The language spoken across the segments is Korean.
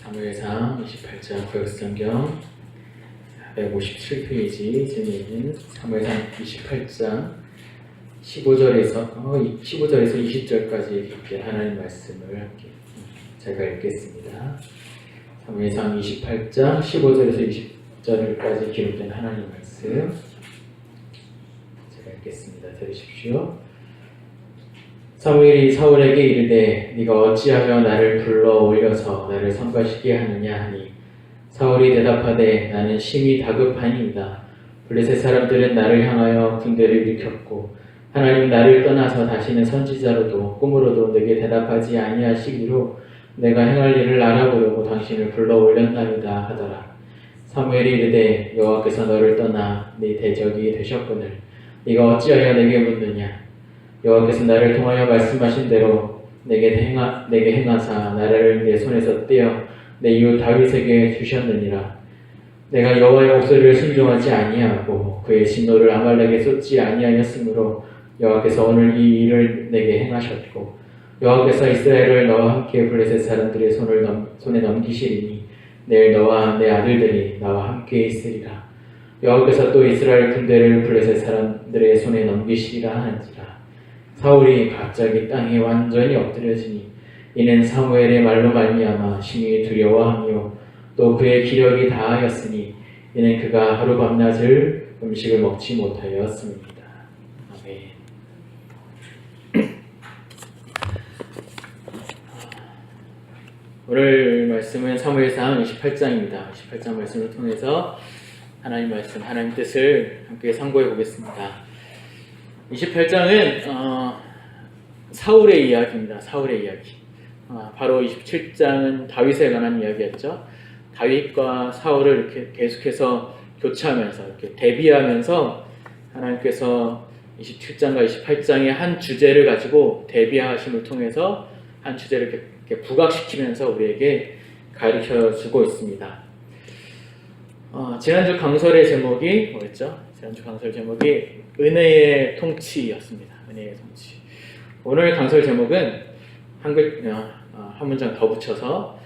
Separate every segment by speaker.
Speaker 1: 사무엘상 28장 구역성경 157페이지쯤에 있는 사무엘상 28장 15절에서 20절까지 이렇게 하나님 말씀을 함께 제가 읽겠습니다. 사무엘상 28장 15절에서 20절까지 기록된 하나님 말씀 제가 읽겠습니다. 들으십시오. 사무엘이 사울에게 이르되 네가 어찌하여 나를 불러 올려서 나를 성가시게 하느냐 하니 사울이 대답하되 나는 심히 다급하니이다. 블레셋 사람들은 나를 향하여 군대를 일으켰고 하나님 나를 떠나서 다시는 선지자로도 꿈으로도 내게 대답하지 아니하시기로 내가 행할 일을 알아보려고 당신을 불러 올렸나이다 하더라. 사무엘이 이르되 여호와께서 너를 떠나 네 대적이 되셨거늘 네가 어찌하여 내게 묻느냐. 여호와께서 나를 통하여 말씀하신 대로 내게 행하사 나를 내 손에서 떼어 내 이웃 다윗에게 주셨느니라. 내가 여호와의 목소리를 순종하지 아니하고 그의 진노를 아말렉에 쏟지 아니하였으므로 여호와께서 오늘 이 일을 내게 행하셨고 여호와께서 이스라엘을 너와 함께 블레셋 사람들의 손에 넘기시리니 내일 너와 내 아들들이 나와 함께 있으리라. 여호와께서 또 이스라엘 군대를 블레셋 사람들의 손에 넘기시리라 하는지라. 사울이 갑자기 땅에 완전히 엎드려지니 이는 사무엘의 말로 말미암아 심히 두려워하며 또 그의 기력이 다하였으니 이는 그가 하루 밤낮을 음식을 먹지 못하였습니다. 아멘. 오늘 말씀은 사무엘상 28장입니다. 28장 말씀을 통해서 하나님 말씀, 하나님 뜻을 함께 상고해 보겠습니다. 28장은 사울의 이야기입니다. 사울의 이야기. 바로 27장은 다윗에 관한 이야기였죠. 다윗과 사울을 이렇게 계속해서 교차하면서 이렇게 대비하면서 하나님께서 27장과 28장의 한 주제를 가지고 대비하심을 통해서 한 주제를 이렇게 부각시키면서 우리에게 가르쳐주고 있습니다. 지난주 강설의 제목이 뭐였죠? 지난주 강설 제목이 은혜의 통치였습니다. 은혜의 통치. 오늘 강설 제목은 한 문장 더 붙여서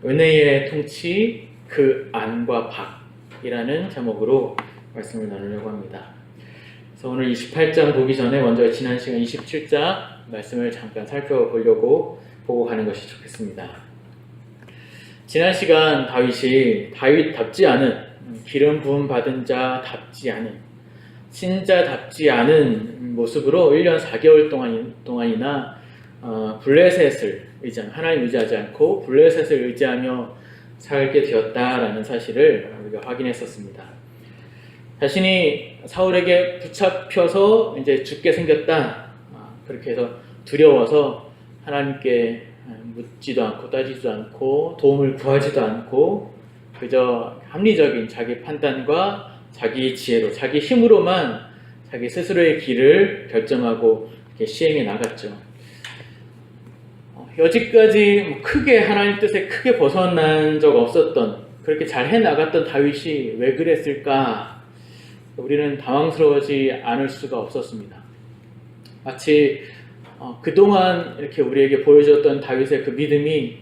Speaker 1: 은혜의 통치 그 안과 밖이라는 제목으로 말씀을 나누려고 합니다. 그래서 오늘 28장 보기 전에 먼저 지난 시간 27장 말씀을 잠깐 살펴보려고 보고 가는 것이 좋겠습니다. 지난 시간 다윗답지 않은 기름 부음 받은 자답지 않은 신자답지 않은 모습으로 1년 4개월 동안이나 블레셋을 하나님 의지하지 않고 블레셋을 의지하며 살게 되었다라는 사실을 우리가 확인했었습니다. 자신이 사울에게 붙잡혀서 이제 죽게 생겼다. 그렇게 해서 두려워서 하나님께 묻지도 않고 따지지도 않고 도움을 구하지도 않고 그저 합리적인 자기 판단과 자기 지혜로, 자기 힘으로만 자기 스스로의 길을 결정하고 이렇게 시행해 나갔죠. 여지까지 크게 하나님 뜻에 크게 벗어난 적 없었던, 그렇게 잘 해나갔던 다윗이 왜 그랬을까? 우리는 당황스러워하지 않을 수가 없었습니다. 마치 그동안 이렇게 우리에게 보여줬던 다윗의 그 믿음이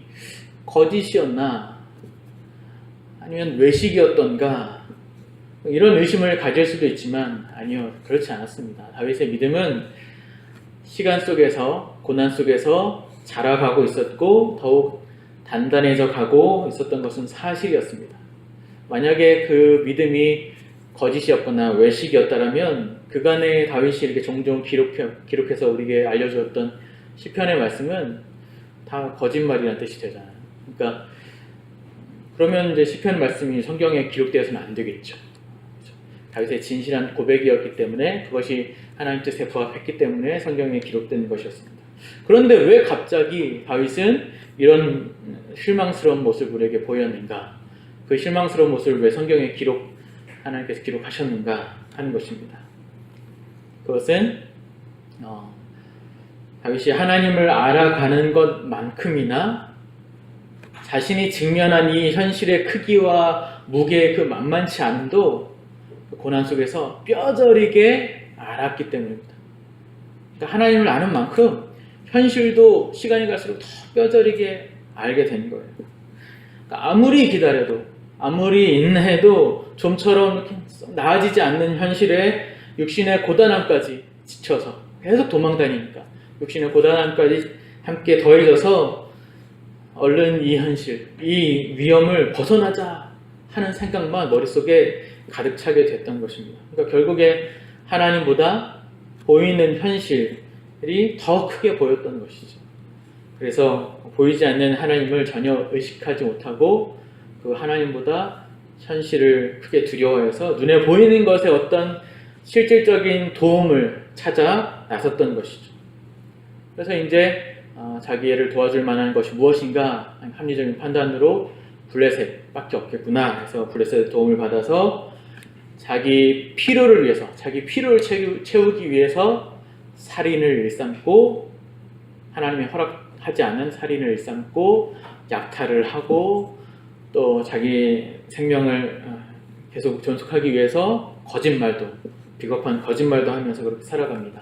Speaker 1: 거짓이었나? 아니면 외식이었던가? 이런 의심을 가질 수도 있지만 아니요, 그렇지 않았습니다. 다윗의 믿음은 시간 속에서, 고난 속에서 자라가고 있었고 더욱 단단해져 가고 있었던 것은 사실이었습니다. 만약에 그 믿음이 거짓이었거나 외식이었다면 그간의 다윗이 이렇게 종종 기록해서 우리에게 알려주었던 시편의 말씀은 다 거짓말이라는 뜻이 되잖아요. 그러니까 그러면 이제 시편 말씀이 성경에 기록되어서는 안 되겠죠. 다윗의 진실한 고백이었기 때문에, 그것이 하나님 뜻에 부합했기 때문에 성경에 기록된 것이었습니다. 그런데 왜 갑자기 다윗은 이런 실망스러운 모습을 우리에게 보였는가? 그 실망스러운 모습을 왜 성경에 하나님께서 기록하셨는가 하는 것입니다. 그것은 다윗이 하나님을 알아가는 것만큼이나 자신이 직면한 이 현실의 크기와 무게의 그 만만치 않음도 고난 속에서 뼈저리게 알았기 때문입니다. 그러니까 하나님을 아는 만큼 현실도 시간이 갈수록 더 뼈저리게 알게 된 거예요. 그러니까 아무리 기다려도, 아무리 인내해도 좀처럼 이렇게 나아지지 않는 현실에 육신의 고단함까지 지쳐서 계속 도망다니니까 육신의 고단함까지 함께 더해져서 얼른 이 현실, 이 위험을 벗어나자 하는 생각만 머릿속에 가득 차게 됐던 것입니다. 그러니까 결국에 하나님보다 보이는 현실이 더 크게 보였던 것이죠. 그래서 보이지 않는 하나님을 전혀 의식하지 못하고 그 하나님보다 현실을 크게 두려워해서 눈에 보이는 것에 어떤 실질적인 도움을 찾아 나섰던 것이죠. 그래서 이제 자기를 도와줄 만한 것이 무엇인가 합리적인 판단으로 블레셋밖에 없겠구나 해서 블레셋의 도움을 받아서 자기 필요를 위해서, 자기 필요를 채우기 위해서 살인을 일삼고, 하나님이 허락하지 않는 살인을 일삼고 약탈을 하고 또 자기 생명을 계속 존속하기 위해서 거짓말도, 비겁한 거짓말도 하면서 그렇게 살아갑니다.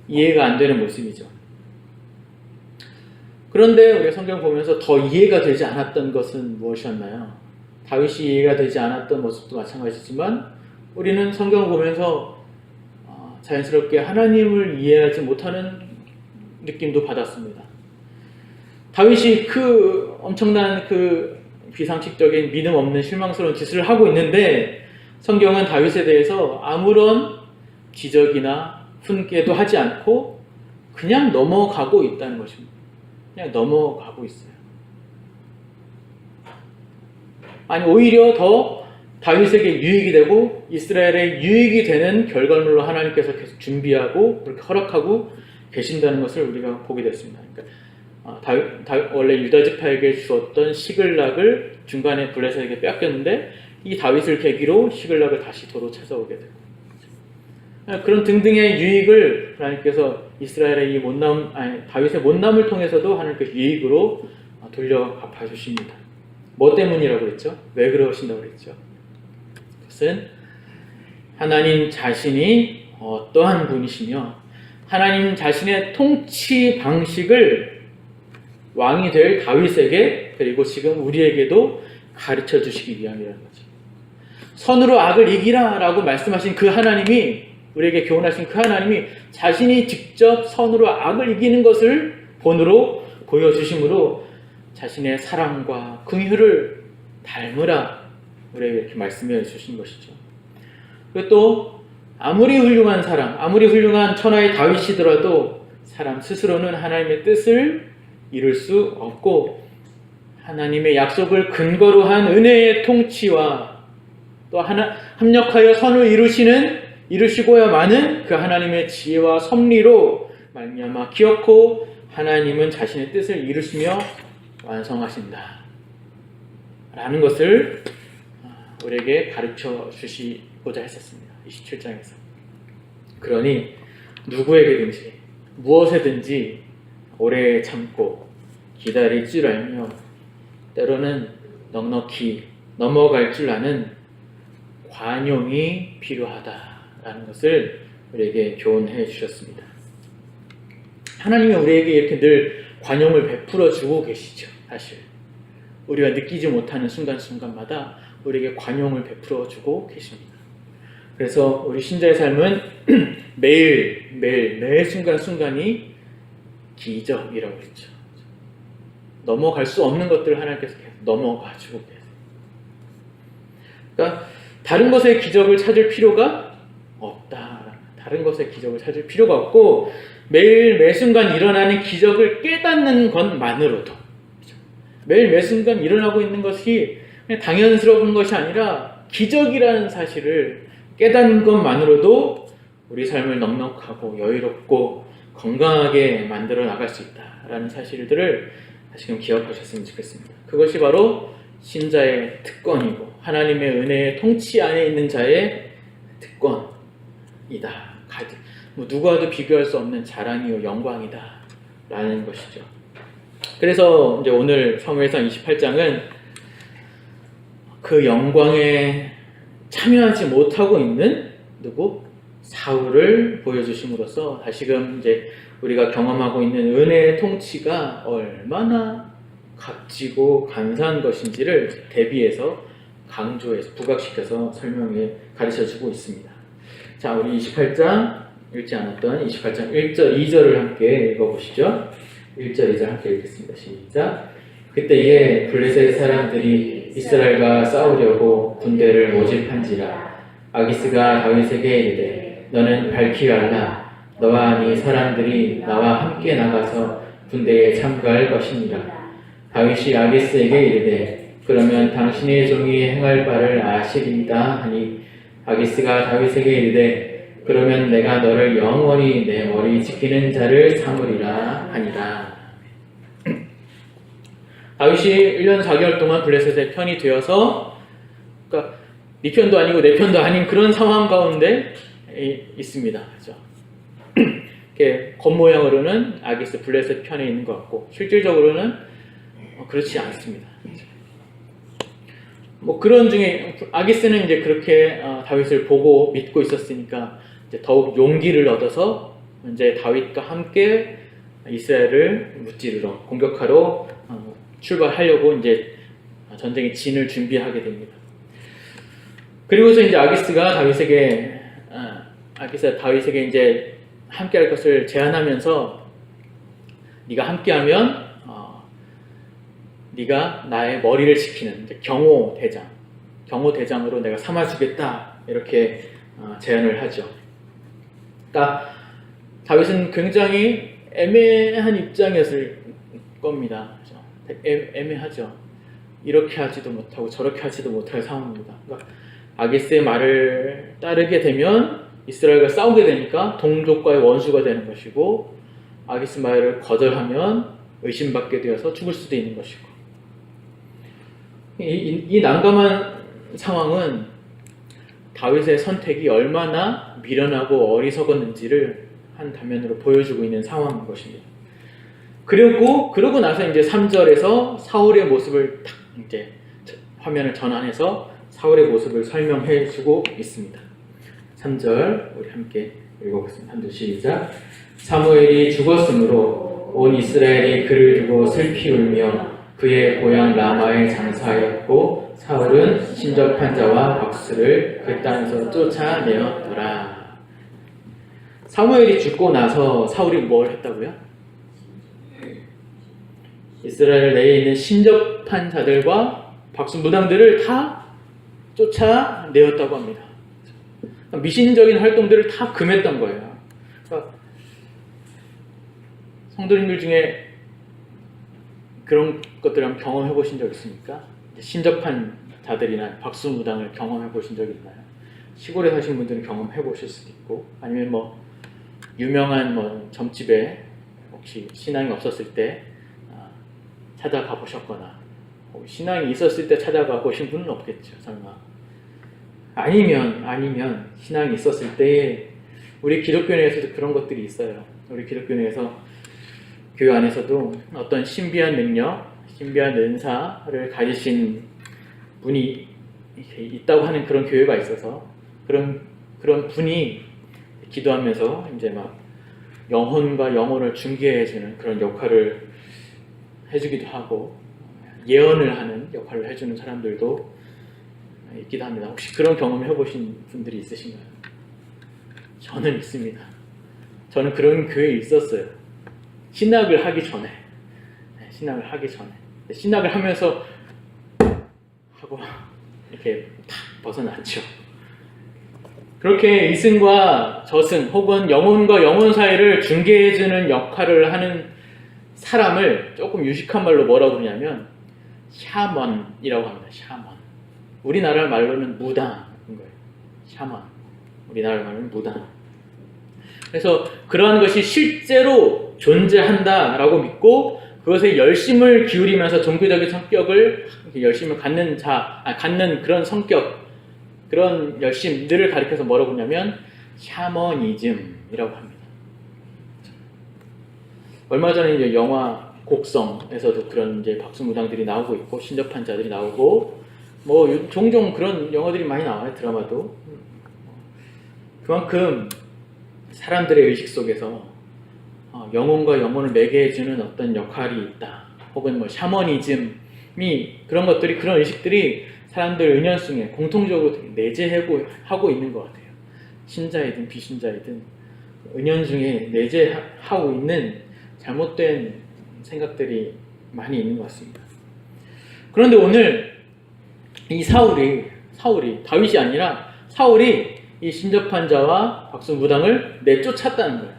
Speaker 1: 이해가 안 되는 모습이죠. 그런데 우리가 성경 보면서 더 이해가 되지 않았던 것은 무엇이었나요? 다윗이 이해가 되지 않았던 모습도 마찬가지지만 우리는 성경을 보면서 자연스럽게 하나님을 이해하지 못하는 느낌도 받았습니다. 다윗이 그 엄청난 그 비상식적인 믿음 없는 실망스러운 짓을 하고 있는데 성경은 다윗에 대해서 아무런 기적이나 훈계도 하지 않고 그냥 넘어가고 있다는 것입니다. 그냥 넘어가고 있어요. 아니 오히려 더 다윗에게 유익이 되고 이스라엘에 유익이 되는 결과물로 하나님께서 계속 준비하고 그렇게 허락하고 계신다는 것을 우리가 보게 됐습니다. 그러니까 원래 유다 지파에게 주었던 시글락을 중간에 블레셋에게 뺏겼는데 이 다윗을 계기로 시글락을 다시 도로 찾아오게 되고 그런 등등의 유익을 하나님께서 이스라엘의 이 못남, 다윗의 못남을 통해서도 하나님께서 유익으로 돌려 갚아 주십니다. 뭐 때문이라고 그랬죠? 왜 그러신다고 그랬죠? 그것은 하나님 자신이 어떠한 분이시며 하나님 자신의 통치 방식을 왕이 될 다윗에게 그리고 지금 우리에게도 가르쳐 주시기 위함이라는 거죠. 선으로 악을 이기라 라고 말씀하신 그 하나님이, 우리에게 교훈하신 그 하나님이 자신이 직접 선으로 악을 이기는 것을 본으로 보여주심으로 자신의 사랑과 긍휼을 닮으라 우리에게 이렇게 말씀해 주신 것이죠. 그리고 또 아무리 훌륭한 사람, 아무리 훌륭한 천하의 다윗이더라도 사람 스스로는 하나님의 뜻을 이룰 수 없고 하나님의 약속을 근거로 한 은혜의 통치와 또 합력하여 선을 이루시고야만은 그 하나님의 지혜와 섭리로 말미암아 기어코 하나님은 자신의 뜻을 이루시며 완성하신다 라는 것을 우리에게 가르쳐 주시고자 했었습니다. 27장에서. 그러니 누구에게든지 무엇에든지 오래 참고 기다릴 줄 알며 때로는 넉넉히 넘어갈 줄 아는 관용이 필요하다라는 것을 우리에게 교훈해 주셨습니다. 하나님이 우리에게 이렇게 늘 관용을 베풀어 주고 계시죠. 사실 우리가 느끼지 못하는 순간순간마다 우리에게 관용을 베풀어 주고 계십니다. 그래서 우리 신자의 삶은 매일 순간순간이 기적이라고 했죠. 넘어갈 수 없는 것들을 하나님께서 계속 넘어가 주고 계세요. 그러니까 다른 것의 기적을 찾을 필요가 없다. 다른 것의 기적을 찾을 필요가 없고 매 순간 일어나는 기적을 깨닫는 것만으로도, 매 순간 일어나고 있는 것이 그냥 당연스러운 것이 아니라 기적이라는 사실을 깨닫는 것만으로도 우리 삶을 넉넉하고 여유롭고 건강하게 만들어 나갈 수 있다라는 사실들을 다시금 기억하셨으면 좋겠습니다. 그것이 바로 신자의 특권이고 하나님의 은혜의 통치 안에 있는 자의 특권이다. 누구와도 비교할 수 없는 자랑이요 영광이다 라는 것이죠. 그래서 이제 오늘 사무엘상 28장은 그 영광에 참여하지 못하고 있는 사울을 보여주심으로써 다시금 이제 우리가 경험하고 있는 은혜의 통치가 얼마나 값지고 간사한 것인지를 대비해서 강조해서 부각시켜서 설명해 가르쳐주고 있습니다. 자, 우리 28장 읽지 않았던 28장 1절, 2절을 함께 읽어보시죠. 1절, 2절 함께 읽겠습니다. 시작. 그때에 블레셋 사람들이 이스라엘과 싸우려고 군대를 모집한지라. 아기스가 다윗에게 이르되 너는 밝히 알라. 너와 네 사람들이 나와 함께 나가서 군대에 참가할 것이니라. 다윗이 아기스에게 이르되 그러면 당신의 종이 행할 바를 아시리이다 하니 아기스가 다윗에게 이르되 그러면 내가 너를 영원히 내 머리 지키는 자를 삼으리라 하니라. 다윗이 1년 4개월 동안 블레셋의 편이 되어서, 그러니까 네 편도 아니고 내 편도 아닌 그런 상황 가운데 있습니다. 그렇죠? 이렇게 겉모양으로는 아기스 블레셋 편에 있는 것 같고 실질적으로는 그렇지 않습니다. 뭐 그런 중에 아기스는 이제 그렇게 다윗을 보고 믿고 있었으니까 이제 더욱 용기를 얻어서 이제 다윗과 함께 이스라엘을 무찌르러 공격하러 출발하려고 이제 전쟁의 진을 준비하게 됩니다. 그리고서 이제 아기스가 다윗에게 이제 함께할 것을 제안하면서 네가 함께하면 네가 나의 머리를 지키는 경호 대장으로 내가 삼아주겠다 이렇게 제안을 하죠. 그러니까 다윗은 굉장히 애매한 입장이었을 겁니다. 애매하죠. 이렇게 하지도 못하고 저렇게 하지도 못할 상황입니다. 그러니까 아기스의 말을 따르게 되면 이스라엘과 싸우게 되니까 동족과의 원수가 되는 것이고 아기스 말을 거절하면 의심받게 되어서 죽을 수도 있는 것이고 이 난감한 상황은 다윗의 선택이 얼마나 미련하고 어리석었는지를 한 단면으로 보여주고 있는 상황인 것입니다. 그러고 나서 이제 3절에서 사울의 모습을 딱 이제 화면을 전환해서 사울의 모습을 설명해 주고 있습니다. 3절 우리 함께 읽어보겠습니다. 한두 시작. 사무엘이 죽었으므로 온 이스라엘이 그를 두고 슬피 울며 그의 고향 라마에 장사하였고 사울은 신접한 자와 박수를 그 땅에서 쫓아내었더라. 사무엘이 죽고 나서 사울이 뭘 했다고요? 이스라엘 내에 있는 신접한 자들과 박수무당들을 다 쫓아내었다고 합니다. 미신적인 활동들을 다 금했던 거예요. 그러니까 성도님들 중에 그런 것들을 한번 경험해 보신 적 있습니까? 신접한 자들이나 박수무당을 경험해 보신 적 있나요? 시골에 사신 분들은 경험해 보실 수도 있고, 아니면 뭐 유명한 점집에 혹시 신앙이 없었을 때 찾아가 보셨거나, 신앙이 있었을 때 찾아가 보신 분은 없겠죠, 설마. 아니면 신앙이 있었을 때 우리 기독교회에서도 그런 것들이 있어요. 우리 기독교회에서 교회 안에서도 어떤 신비한 능력, 신비한 은사를 가지신 분이 있다고 하는 그런 교회가 있어서 그런 분이 기도하면서 이제 막 영혼과 영혼을 중개해주는 그런 역할을 해주기도 하고 예언을 하는 역할을 해주는 사람들도 있기도 합니다. 혹시 그런 경험을 해보신 분들이 있으신가요? 저는 있습니다. 저는 그런 교회에 있었어요. 신학을 하기 전에 신학을 하면서 하고 이렇게 탁 벗어났죠. 그렇게 이승과 저승 혹은 영혼과 영혼 사이를 중개해주는 역할을 하는 사람을 조금 유식한 말로 뭐라고 그러냐면 샤먼이라고 합니다. 샤먼. 우리나라 말로는 무당인 거예요. 샤먼. 우리나라 말로는 무당. 그래서 그러한 것이 실제로 존재한다라고 믿고 그것에 열심을 기울이면서 종교적인 성격을 열심을 갖는 그런 성격, 그런 열심들을 가리켜서 뭐라고 하냐면 샤머니즘이라고 합니다. 얼마 전에 이제 영화 곡성에서도 그런 이제 박수무당들이 나오고 있고 신접한 자들이 나오고 뭐 종종 그런 영화들이 많이 나와요. 드라마도. 그만큼 사람들의 의식 속에서 영혼과 영혼을 매개해주는 어떤 역할이 있다.
Speaker 2: 혹은 뭐 샤머니즘이 그런 것들이 그런 의식들이 사람들 은연중에 공통적으로 내재하고 있는 것 같아요. 신자이든 비신자이든 은연중에 내재하고 있는 잘못된 생각들이 많이 있는 것 같습니다. 그런데 오늘 이 사울이 다윗이 아니라 사울이 이 신접한 자와 박수무당을 내쫓았다는 거예요.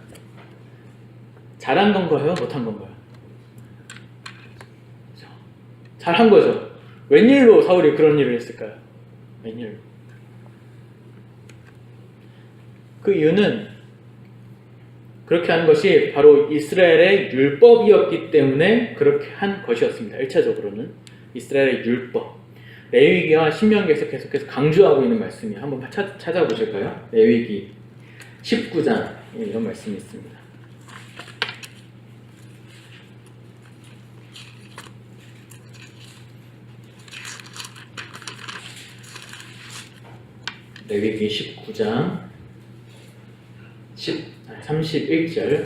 Speaker 2: 잘한 건가요? 못한 건가요? 잘한 거죠. 웬일로 사울이 그런 일을 했을까요? 웬일로? 그 이유는 그렇게 한 것이 바로 이스라엘의 율법이었기 때문에 그렇게 한 것이었습니다. 1차적으로는 이스라엘의 율법. 레위기와 신명기에서 계속해서 강조하고 있는 말씀이 한번 찾아보실까요? 레위기 19장 이런 말씀이 있습니다. 레위기 19장 31절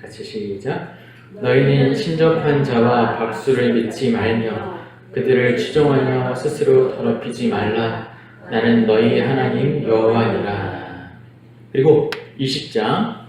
Speaker 2: 같이 시작. 너희는 신접한 자와 박수를 믿지 말며 그들을 추종하며 스스로 더럽히지 말라. 나는 너희 하나님 여호와니라. 그리고 20장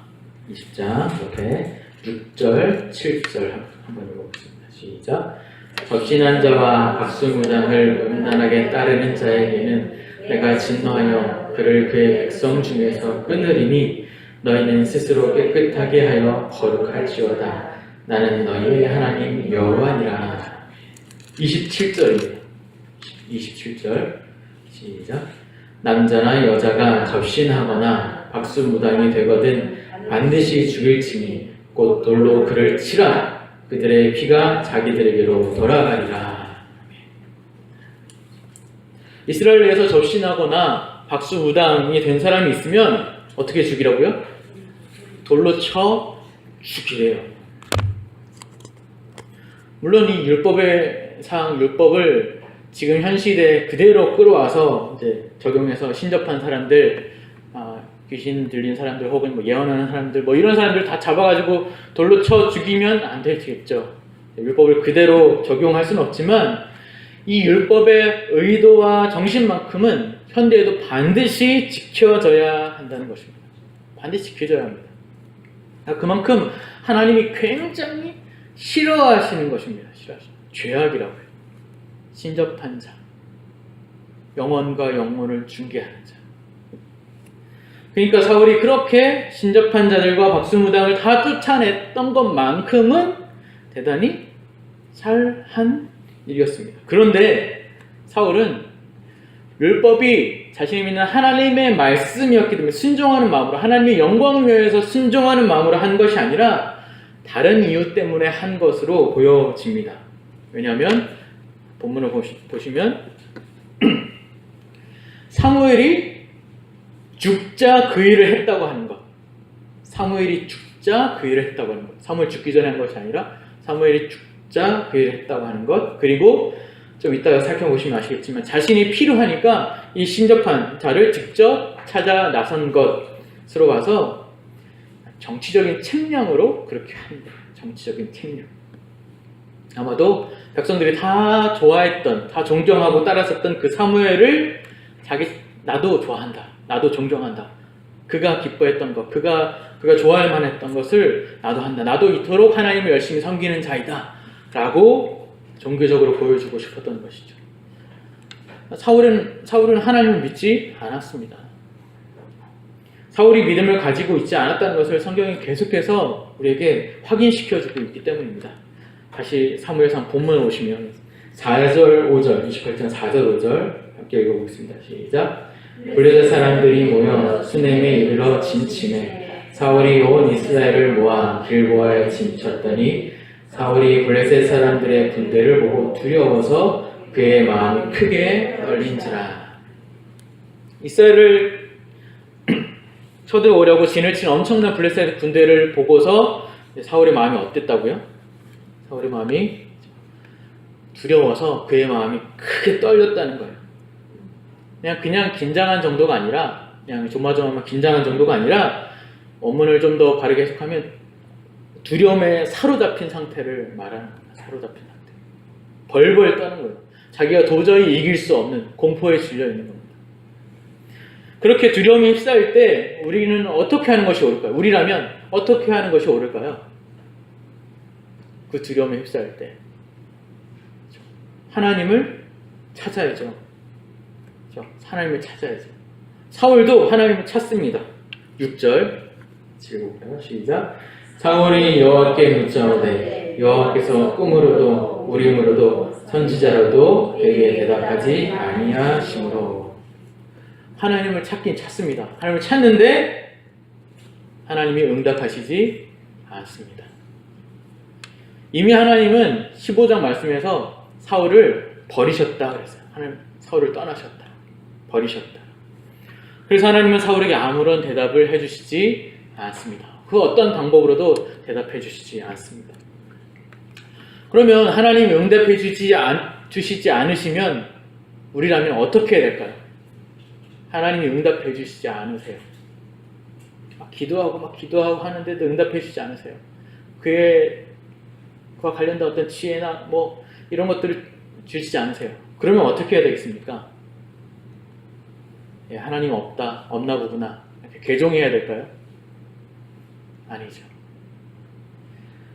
Speaker 2: 이렇게 6절 7절 한번 읽어보겠습니다. 시작. 적신한 자와 박수무당을 음란하게 따르는 자에게는 내가 진노하여 그를 그의 백성 중에서 끊으리니 너희는 스스로 깨끗하게 하여 거룩할지어다. 나는 너희의 하나님 여호와니라. 27절입니다. 27절 시작. 남자나 여자가 접신하거나 박수무당이 되거든 반드시 죽일지니 곧 돌로 그를 치라. 그들의 피가 자기들에게로 돌아가리라. 이스라엘에서 접신하거나 박수무당이 된 사람이 있으면 어떻게 죽이라고요? 돌로 쳐 죽이래요. 물론 이 율법을 지금 현 시대에 그대로 끌어와서 이제 적용해서 신접한 사람들, 귀신 들린 사람들 혹은 뭐 예언하는 사람들 뭐 이런 사람들 다 잡아가지고 돌로 쳐 죽이면 안 되겠죠. 율법을 그대로 적용할 수는 없지만 이 율법의 의도와 정신만큼은 현대에도 반드시 지켜져야 한다는 것입니다. 반드시 지켜져야 합니다. 그만큼 하나님이 굉장히 싫어하시는 것입니다. 죄악이라고 해요. 신접한 자, 영혼과 영혼을 중개하는 자. 그러니까 사울이 그렇게 신접한 자들과 박수무당을 다 쫓아냈던 것만큼은 대단히 잘한 일이었습니다. 그런데 사울은 율법이 자신이 믿는 하나님의 말씀이었기 때문에 순종하는 마음으로, 하나님의 영광을 위해서 순종하는 마음으로 한 것이 아니라 다른 이유 때문에 한 것으로 보여집니다. 왜냐하면 본문을 보시면 사무엘이 죽자 그 일을 했다고 하는 것. 사무엘이 죽자 그 일을 했다고 하는 것. 사무엘 죽기 전에 한 것이 아니라 사무엘이 죽자 그 일을 했다고 하는 것. 그리고 좀 이따가 살펴보시면 아시겠지만 자신이 필요하니까 이 신접한 자를 직접 찾아 나선 것으로 봐서 정치적인 책략으로 그렇게 합니다. 정치적인 책략. 아마도 백성들이 다 좋아했던, 다 존경하고 따랐었던 그 사무엘을 나도 좋아한다. 나도 존경한다. 그가 기뻐했던 것, 그가 좋아할 만했던 것을 나도 한다. 나도 이토록 하나님을 열심히 섬기는 자이다. 라고 종교적으로 보여주고 싶었던 것이죠. 사울은 하나님을 믿지 않았습니다. 사울이 믿음을 가지고 있지 않았다는 것을 성경이 계속해서 우리에게 확인시켜주고 있기 때문입니다. 다시 사무엘상 본문에 오시면 4절 5절 28장 4절 5절 함께 읽어보겠습니다. 시작. 블레셋 사람들이 모여 수넴에 이르러 진침해 사울이 온 이스라엘을 모아 길보아에 진쳤더니 사울이 블레셋 사람들의 군대를 보고 두려워서 그의 마음이 크게 떨린지라. 이스라엘을 쳐들어오려고 진을 친 엄청난 블레셋 군대를 보고서 사울의 마음이 어땠다고요? 사울의 마음이 두려워서 그의 마음이 크게 떨렸다는 거예요. 그냥 긴장한 정도가 아니라, 그냥 조마조마한 긴장한 정도가 아니라, 원문을 좀 더 바르게 해석하면 두려움에 사로잡힌 상태를 말하는 겁니다. 사로잡힌 상태. 벌벌 떠는 거예요. 자기가 도저히 이길 수 없는 공포에 질려 있는 겁니다. 그렇게 두려움에 휩싸일 때 우리는 어떻게 하는 것이 옳을까요? 우리라면 어떻게 하는 것이 옳을까요? 그 두려움에 휩싸일 때 하나님을 찾아야죠. 하나님을 찾아야죠. 사울도 하나님을 찾습니다. 6절 읽어볼까요? 시작. 사울이 여호와께 묻자오되 여호와께서 꿈으로도 우림으로도 선지자로도 그에게 대답하지 아니하시므로. 하나님을 찾긴 찾습니다. 하나님을 찾는데 하나님이 응답하시지 않습니다. 이미 하나님은 15장 말씀에서 사울을 버리셨다 그랬어요. 하나님 사울을 떠나셨다. 버리셨다. 그래서 하나님은 사울에게 아무런 대답을 해주시지 않습니다. 그 어떤 방법으로도 대답해 주시지 않습니다. 그러면 하나님이 응답해 주시지 않으시면 우리라면 어떻게 해야 될까요? 하나님이 응답해 주시지 않으세요. 기도하고 하는데도 응답해 주시지 않으세요. 그와 관련된 어떤 지혜나 뭐 이런 것들을 주시지 않으세요. 그러면 어떻게 해야 되겠습니까? 하나님 없나 보구나. 이렇게 개종해야 될까요? 아니죠.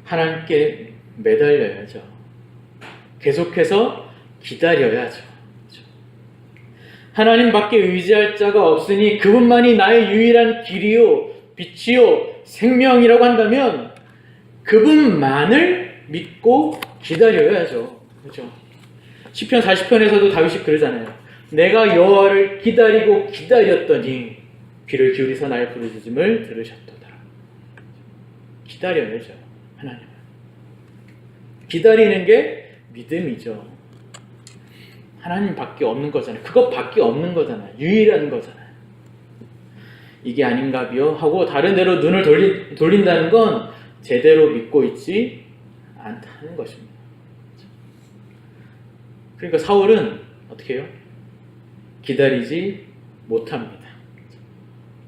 Speaker 2: 하나님께 매달려야죠. 계속해서 기다려야죠. 하나님밖에 의지할 자가 없으니 그분만이 나의 유일한 길이요 빛이요 생명이라고 한다면 그분만을 믿고 기다려야죠. 그렇죠? 시편 40편에서도 다윗이 그러잖아요. 내가 여호와를 기다리고 기다렸더니 귀를 기울이서 나의 부르짖음을 들으셨도다. 기다려야죠. 하나님을. 기다리는 게 믿음이죠. 하나님밖에 없는 거잖아요. 그것밖에 없는 거잖아요. 유일한 거잖아요. 이게 아닌가비요? 하고 다른 데로 눈을 돌린다는 건 제대로 믿고 있지 않다는 것입니다. 그러니까 사울은 어떻게 해요? 기다리지 못합니다.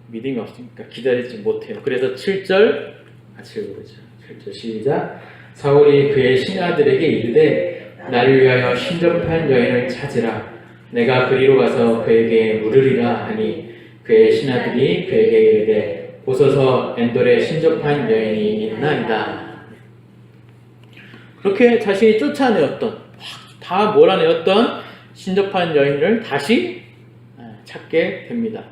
Speaker 2: 믿음이 없으니까 기다리지 못해요. 그래서 7절 같이 읽어보죠. 7절 시작. 사울이 그의 신하들에게 이르되 나를 위하여 신접한 여인을 찾으라. 내가 그리로 가서 그에게 물으리라 하니 그의 신하들이 그에게 이르되 보소서 엔돌에 신접한 여인이 있나이다. 그렇게 자신이 쫓아내었던 다 몰아내었던 신접한 여인을 다시 찾게 됩니다.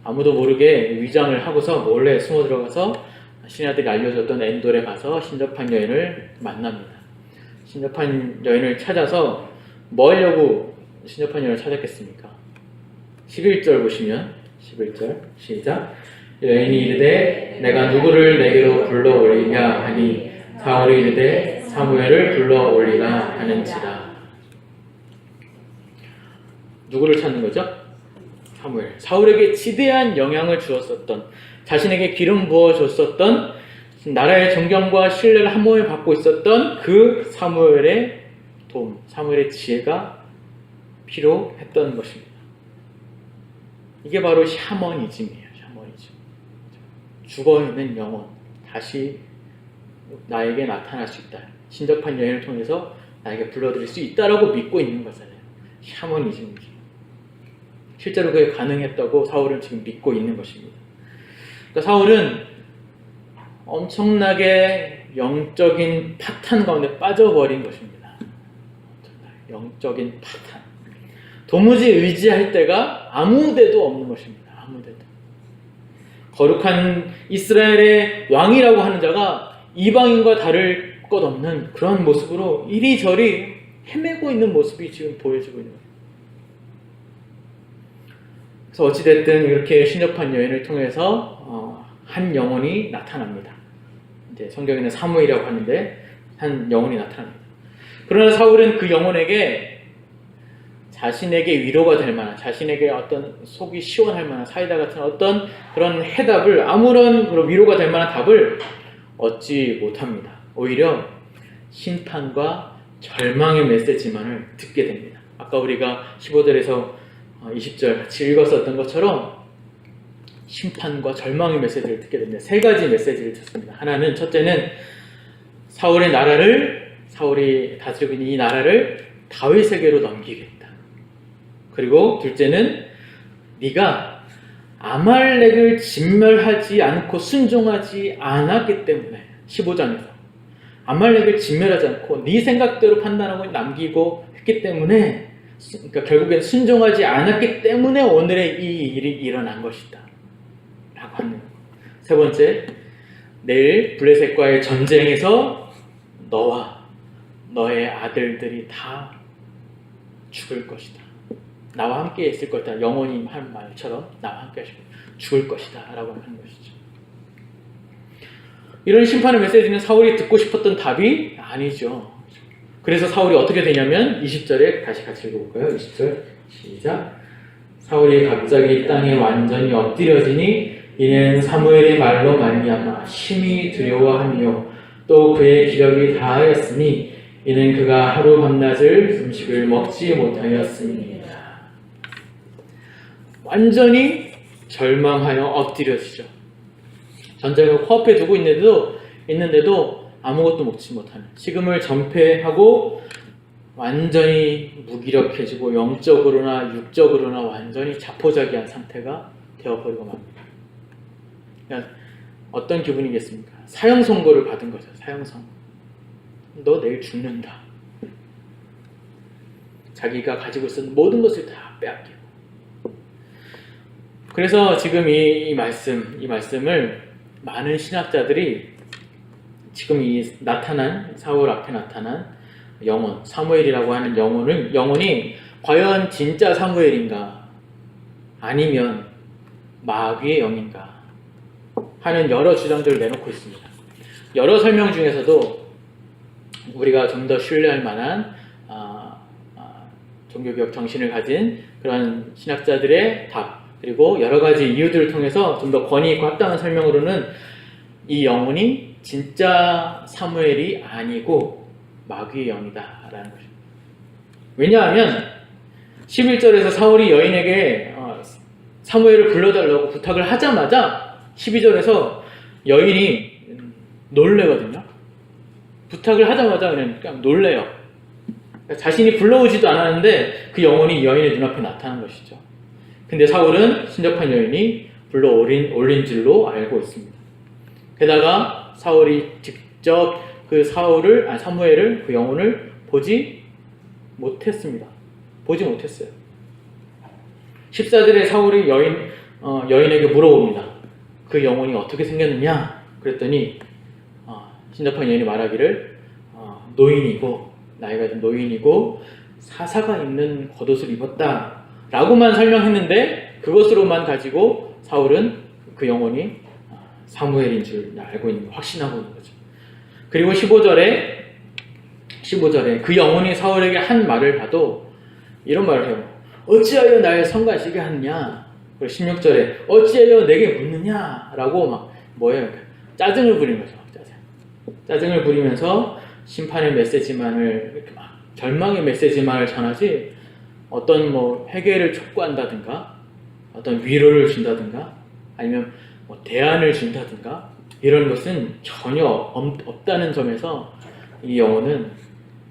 Speaker 2: 아무도 모르게 위장을 하고서 몰래 숨어 들어가서 신하들이 알려줬던 엔돌에 가서 신접한 여인을 만납니다. 신접한 여인을 찾아서 뭐 하려고 신접한 여인을 찾았겠습니까? 11절 보시면 11절 시작. 여인이 이르되 내가 누구를 내게로 불러올리냐 하니 사울이 이르되 사무엘을 불러올리라 하는지라. 누구를 찾는 거죠? 사무엘. 사울에게 지대한 영향을 주었었던, 자신에게 기름 부어줬었던, 나라의 존경과 신뢰를 한 몸에 받고 있었던 그 사무엘의 도움, 사무엘의 지혜가 필요했던 것입니다. 이게 바로 샤머니즘이에요. 샤머니즘. 죽어있는 영혼 다시 나에게 나타날 수 있다. 신접한 여인을 통해서 나에게 불러들일 수 있다라고 믿고 있는 거잖아요. 샤머니즘이죠. 실제로 그게 가능했다고 사울은 지금 믿고 있는 것입니다. 그러니까 사울은 엄청나게 영적인 파탄 가운데 빠져버린 것입니다. 영적인 파탄. 도무지 의지할 데가 아무데도 없는 것입니다. 아무데도. 거룩한 이스라엘의 왕이라고 하는 자가 이방인과 다를 것 없는 그런 모습으로 이리저리 헤매고 있는 모습이 지금 보여지고 있는 거예요. 그래서 어찌됐든 이렇게 신접한 여인을 통해서 한 영혼이 나타납니다. 이제 성경에는 사무엘이라고 하는데 한 영혼이 나타납니다. 그러나 사울은 그 영혼에게 자신에게 위로가 될 만한, 자신에게 어떤 속이 시원할 만한 사이다 같은 어떤 그런 해답을, 아무런 그런 위로가 될 만한 답을 얻지 못합니다. 오히려 심판과 절망의 메시지만을 듣게 됩니다. 아까 우리가 15절에서 20절 같이 읽었었던 것처럼 심판과 절망의 메시지를 듣게 됩니다. 세 가지 메시지를 듣습니다. 하나는, 첫째는 사울이 다스리고 있는 이 나라를 다윗에게로 넘기겠다. 그리고 둘째는 네가 아말렉을 진멸하지 않고 순종하지 않았기 때문에 15장에서 아말렉을 진멸하지 않고 네 생각대로 판단하고 남기고 했기 때문에 그러니까 결국엔 순종하지 않았기 때문에 오늘의 이 일이 일어난 것이다 라고 하는 거예요. 세 번째, 내일 블레셋과의 전쟁에서 너와 너의 아들들이 다 죽을 것이다. 나와 함께 있을 것이다. 영원히 한 말처럼 나와 함께 하시고 죽을 것이다 라고 하는 것이죠. 이런 심판의 메시지는 사울이 듣고 싶었던 답이 아니죠. 그래서 사울이 어떻게 되냐면 20절에 다시 같이 읽어볼까요? 20절 시작. 사울이 갑자기 땅에 완전히 엎드려지니 이는 사무엘의 말로 말미암아 심히 두려워하며 또 그의 기력이 다하였으니 이는 그가 하루 밤낮을 음식을 먹지 못하였음이니라. 완전히 절망하여 엎드려지죠. 전쟁을 코앞에 두고 있는데도 아무것도 먹지 못하는, 식음을 전폐하고 완전히 무기력해지고 영적으로나 육적으로나 완전히 자포자기한 상태가 되어버리고 맙니다. 그러니까 어떤 기분이겠습니까? 사형 선고를 받은 거죠. 사형 선고. 너 내일 죽는다. 자기가 가지고 있었던 모든 것을 다 빼앗기고. 그래서 지금 이 말씀을 많은 신학자들이 지금 이 사울 앞에 나타난 영혼, 사무엘이라고 하는 영혼이 과연 진짜 사무엘인가 아니면 마귀의 영인가 하는 여러 주장들을 내놓고 있습니다. 여러 설명 중에서도 우리가 좀 더 신뢰할 만한 종교개혁 정신을 가진 그런 신학자들의 답, 그리고 여러 가지 이유들을 통해서 좀 더 권위 있고 합당한 설명으로는 이 영혼이 진짜 사무엘이 아니고 마귀의 영이다라는 것입니다. 왜냐하면 11절에서 사울이 여인에게 사무엘을 불러달라고 부탁을 하자마자 12절에서 여인이 놀래거든요. 부탁을 하자마자 그냥 놀래요. 자신이 불러오지도 않았는데 그 영혼이 여인의 눈앞에 나타난 것이죠. 근데 사울은 신접한 여인이 불러 올린 줄로 알고 있습니다. 게다가 사울이 직접 그 사무엘을, 그 영혼을 보지 못했습니다. 보지 못했어요. 14절에 사울이 여인에게 물어봅니다. 그 영혼이 어떻게 생겼느냐? 그랬더니 신접한 여인이 말하기를 노인이고, 나이가 든 노인이고 사사가 있는 겉옷을 입었다 라고만 설명했는데 그것으로만 가지고 사울은 그 영혼이 사무엘인 줄 알고 있는 거, 확신하고 있는 거죠. 그리고 15절에 그 영혼이 사울에게 한 말을 봐도 이런 말을 해요. 어찌하여 날 성가시게 하느냐? 그리고 16절에 어찌하여 내게 묻느냐? 라고 막 짜증을 부리는 거죠. 짜증을 부리면서 심판의 메시지만을 이렇게 막 절망의 메시지만을 전하지 어떤 회개를 촉구한다든가 어떤 위로를 준다든가 아니면 대안을 준다든가 이런 것은 전혀 없다는 점에서 이 영혼은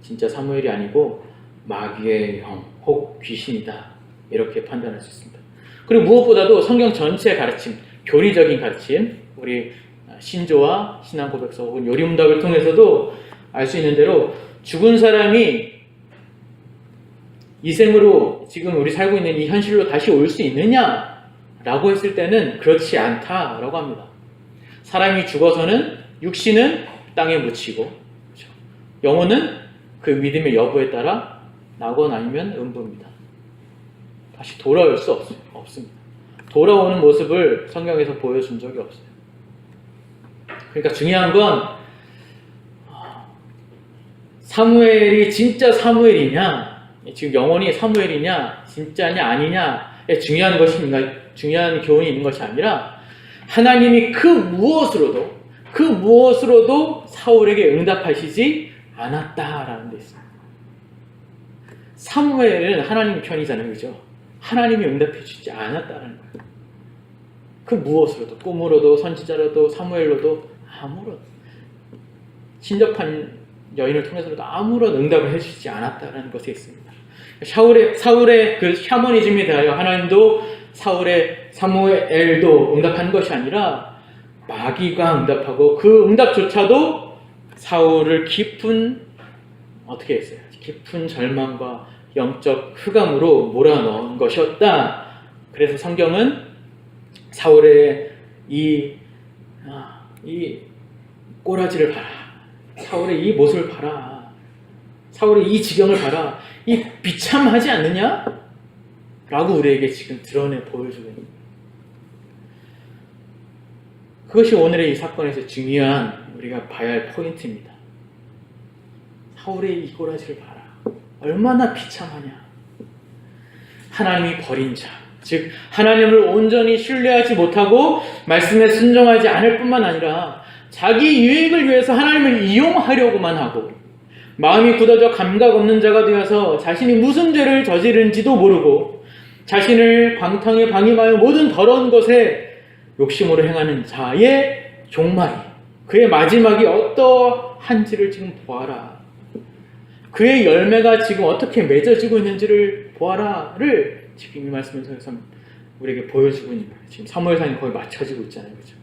Speaker 2: 진짜 사무엘이 아니고 마귀의 영 혹 귀신이다 이렇게 판단할 수 있습니다. 그리고 무엇보다도 성경 전체의 가르침, 교리적인 가르침, 우리 신조와 신앙 고백서 혹은 요리문답을 통해서도 알 수 있는 대로 죽은 사람이 이 생으로 지금 우리 살고 있는 이 현실로 다시 올 수 있느냐? 라고 했을 때는 그렇지 않다라고 합니다. 사람이 죽어서는 육신은 땅에 묻히고 그렇죠? 영혼은 그 믿음의 여부에 따라 나건 아니면 음부입니다. 다시 돌아올 수 없습니다. 돌아오는 모습을 성경에서 보여준 적이 없어요. 그러니까 중요한 건 사무엘이 진짜 사무엘이냐, 지금 영혼이 사무엘이냐, 진짜냐 아니냐에 중요한 교훈이 있는 것이 아니라 하나님이 그 무엇으로도 사울에게 응답하시지 않았다라는 데 있습니다. 사무엘은 하나님 편이잖아요, 그죠? 하나님이 응답해 주지 않았다는 거예요. 그 무엇으로도, 꿈으로도, 선지자로도, 사무엘로도 아무런 신접한 여인을 통해서도 아무런 응답을 해주지 않았다라는 것에 있습니다. 사울의 그 샤머니즘에 대하여 하나님도 사울의 사무엘도 응답한 것이 아니라 마귀가 응답하고 그 응답조차도 사울을 어떻게 했어요? 깊은 절망과 영적 흑암으로 몰아넣은 것이었다. 그래서 성경은 사울의 이 꼬라지를 봐라. 사울의 이 모습을 봐라. 사울의 이 지경을 봐라. 이 비참하지 않느냐? 라고 우리에게 지금 드러내 보여주고 있는 거예요. 그것이 오늘의 이 사건에서 중요한 우리가 봐야 할 포인트입니다. 사울의 이 꼬라지를 봐라. 얼마나 비참하냐. 하나님이 버린 자, 즉 하나님을 온전히 신뢰하지 못하고 말씀에 순종하지 않을 뿐만 아니라 자기 유익을 위해서 하나님을 이용하려고만 하고 마음이 굳어져 감각 없는 자가 되어서 자신이 무슨 죄를 저지른지도 모르고 자신을 방탕에 방임하여 모든 더러운 것에 욕심으로 행하는 자의 종말이, 그의 마지막이 어떠한지를 지금 보아라. 그의 열매가 지금 어떻게 맺어지고 있는지를 보아라를 지금 이 말씀을 통해서 우리에게 보여주고 있는 거예요. 지금 사무엘상이 거의 맞춰지고 있잖아요. 그렇죠?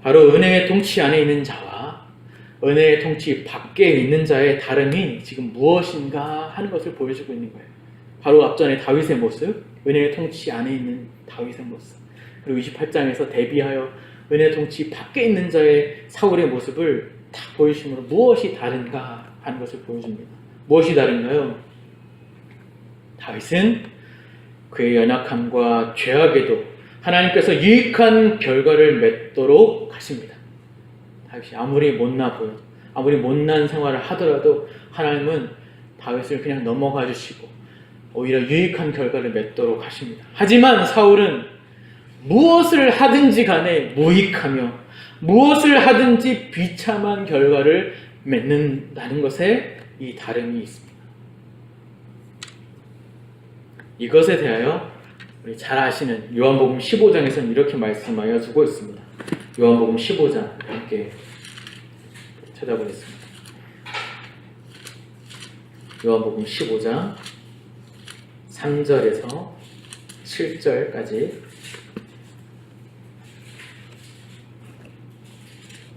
Speaker 2: 바로 은혜의 통치 안에 있는 자와 은혜의 통치 밖에 있는 자의 다름이 지금 무엇인가 하는 것을 보여주고 있는 거예요. 바로 앞전에 다윗의 모습, 은혜의 통치 안에 있는 다윗의 모습, 그리고 28장에서 대비하여 은혜의 통치 밖에 있는 자의 사울의 모습을 다 보여주심으로 무엇이 다른가 하는 것을 보여줍니다. 무엇이 다른가요? 다윗은 그의 연약함과 죄악에도 하나님께서 유익한 결과를 맺도록 하십니다. 다윗이 아무리 못나 보여도, 아무리 못난 생활을 하더라도 하나님은 다윗을 그냥 넘어가 주시고 오히려 유익한 결과를 맺도록 하십니다. 하지만 사울은 무엇을 하든지 간에 무익하며 무엇을 하든지 비참한 결과를 맺는다는 것에 이 다름이 있습니다. 이것에 대하여 우리 잘 아시는 요한복음 15장에서는 이렇게 말씀하여 주고 있습니다. 요한복음 15장 함께 찾아보겠습니다. 요한복음 15장 3절에서 7절까지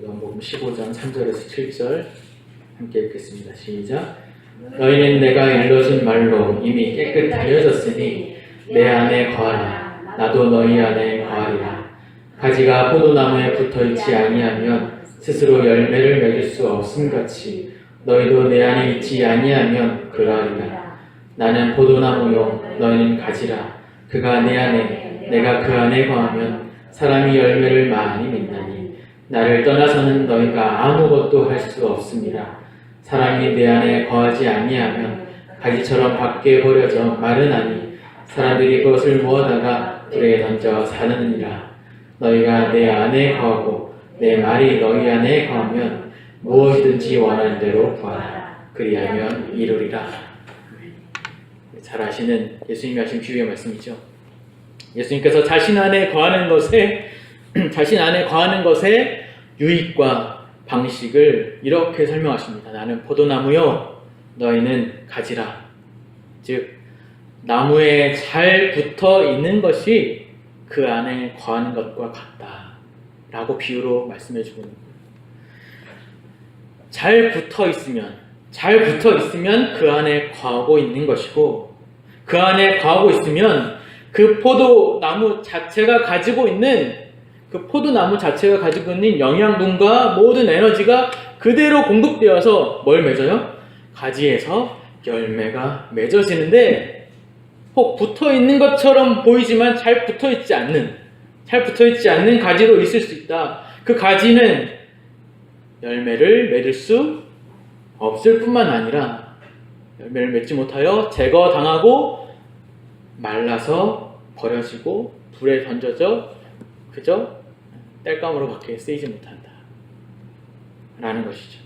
Speaker 2: 요한복음 15장 3절에서 7절 함께 읽겠습니다. 시작. 너희는 내가 일러준 말로 이미 깨끗하여졌으니 내 안에 거하라. 나도 너희 안에 거하리라. 가지가 포도나무에 붙어있지 아니하면 스스로 열매를 맺을 수 없음같이 너희도 내 안에 있지 아니하면 그러하리라. 나는 포도나무요 너희는 가지라. 그가 내 안에 내가 그 안에 거하면 사람이 열매를 많이 맺나니 나를 떠나서는 너희가 아무것도 할 수 없습니다. 사람이 내 안에 거하지 아니하면 가지처럼 밖에 버려져 마르나니 사람들이 그것을 모아다가 불에 던져 사느니라. 너희가 내 안에 거하고 내 말이 너희 안에 거하면 무엇이든지 원하는 대로 구하라. 그리하면 이루리라. 잘 아시는 예수님이 하신 비유의 말씀이죠. 예수님께서 자신 안에 거하는 것의 유익과 방식을 이렇게 설명하십니다. 나는 포도나무요 너희는 가지라. 즉 나무에 잘 붙어 있는 것이 그 안에 거하는 것과 같다 라고 비유로 말씀해 주고 있는 거예요. 잘 붙어 있으면 그 안에 거하고 있는 것이고, 그 안에 거하고 있으면 그 포도나무 자체가 가지고 있는 영양분과 모든 에너지가 그대로 공급되어서 뭘 맺어요? 가지에서 열매가 맺어지는데, 혹 붙어있는 것처럼 보이지만 잘 붙어있지 않는 가지로 있을 수 있다. 그 가지는 열매를 맺을 수 없을 뿐만 아니라 열매를 맺지 못하여 제거당하고 말라서 버려지고 불에 던져져 그저 땔감으로 밖에 쓰이지 못한다 라는 것이죠.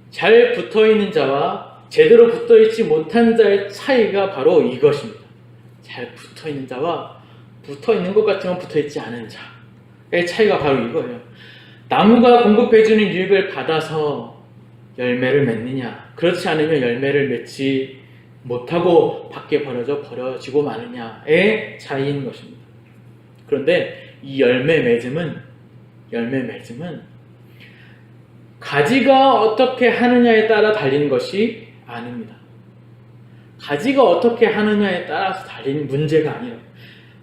Speaker 2: 잘 붙어있는 자와 제대로 붙어있지 못한 자의 차이가 바로 이것입니다. 잘 붙어있는 자와 붙어있는 것 같지만 붙어있지 않은 자, 차이가 바로 이거예요. 나무가 공급해주는 유익을 받아서 열매를 맺느냐, 그렇지 않으면 열매를 맺지 못하고 밖에 버려지고 마느냐의 차이인 것입니다. 그런데 이 열매 맺음은 가지가 어떻게 하느냐에 따라 달린 것이 아닙니다. 가지가 어떻게 하느냐에 따라서 달린 문제가 아니라,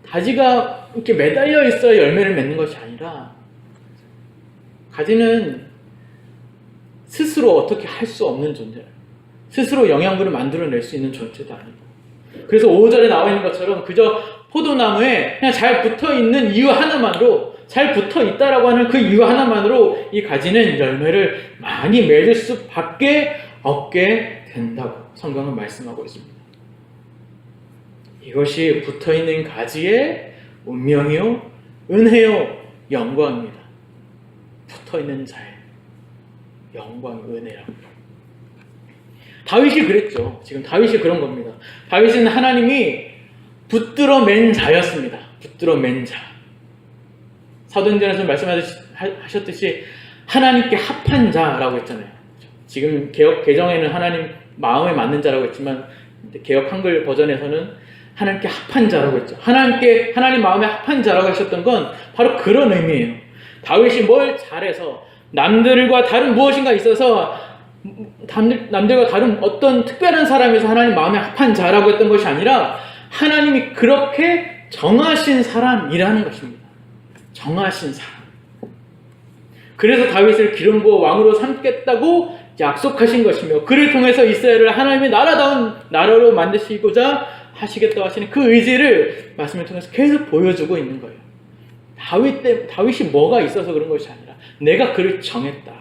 Speaker 2: 가지가 이렇게 매달려 있어야 열매를 맺는 것이 아니라, 가지는 스스로 어떻게 할 수 없는 존재예요. 스스로 영양분을 만들어낼 수 있는 존재도 아니고. 그래서 5절에 나와 있는 것처럼 그저 포도나무에 그냥 잘 붙어있는 이유 하나만으로, 잘 붙어있다라고 하는 그 이유 하나만으로 이 가지는 열매를 많이 맺을 수밖에 없게 된다고 성경은 말씀하고 있습니다. 이것이 붙어있는 가지의 운명이요, 은혜요, 영광입니다. 붙어있는 자의 영광, 은혜라고. 다윗이 그랬죠. 지금 다윗이 그런 겁니다. 다윗은 하나님이 붙들어 맨 자였습니다. 붙들어 맨 자. 사도행전에서 말씀하셨듯이 하나님께 합한 자라고 했잖아요. 지금 개역 개정에는 하나님 마음에 맞는 자라고 했지만 개역 한글 버전에서는 하나님께 합한 자라고 했죠. 하나님 마음에 합한 자라고 하셨던 건 바로 그런 의미예요. 다윗이 뭘 잘해서 남들과 다른 무엇인가 있어서 남들과 다른 어떤 특별한 사람에서 하나님 마음에 합한 자라고 했던 것이 아니라 하나님이 그렇게 정하신 사람이라는 것입니다. 정하신 사람. 그래서 다윗을 기름 부어 왕으로 삼겠다고 약속하신 것이며, 그를 통해서 이스라엘을 하나님의 나라다운 나라로 만드시고자 하시겠다고 하시는 그 의지를 말씀을 통해서 계속 보여주고 있는 거예요. 다윗이 뭐가 있어서 그런 것이 아니라 내가 그를 정했다.